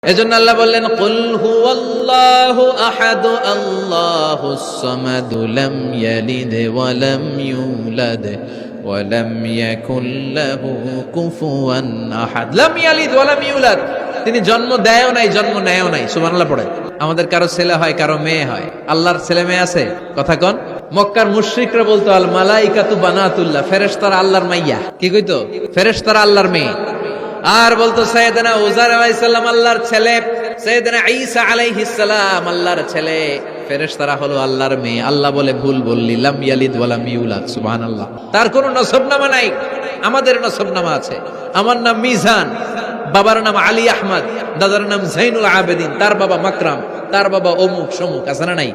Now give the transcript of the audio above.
এজন্য আল্লাহ বললেন কুল হুয়াল্লাহু আহাদ আল্লাহুস সামাদ লাম ইয়ালিদ ওয়া লাম ইউলাদ ওয়া লাম ইয়াকুল লাহু কুফুয়ান আহাদ। লাম ইয়ালিদ ওয়া লাম ইউলাদ, তিনি জন্ম দেয়ও নাই জন্ম নেয়ও নাই। সুবহানাল্লাহ পড়ে। আমাদের কারো ছেলে হয় কারো মেয়ে হয়, আল্লাহর ছেলে মেয়ে আছে? কথা কোন? মক্কার মুশরিকরা বলতো আল মালাইকাতু বানাতুল্লাহ, ফেরেশতারা আল্লাহর মাইয়া। কি কইতো? ফেরেশতারা আল্লাহর মেয়ে। আর বলতো সাইয়েদনা উযার আলাইহিস সালাম আল্লাহর ছেলে, সাইয়েদনা ঈসা আলাইহিস সালাম আল্লাহর ছেলে, ফেরেশতারা হলো আল্লাহর মেয়ে। আল্লাহ বলে ভুল বললি, লাম ইয়ালিদ ওয়া লাম ইউলাদ। সুবহানাল্লাহ। তার কোনো নসবনামা নাই, আমাদের নসবনামা আছে। আমার নাম মিজান, বাবার নাম আলী আহমদ, দাদার নাম জাইনুল আবেদিন, তার বাবা মাকরাম, তার বাবা অমুক সমুক, আছে না নাই?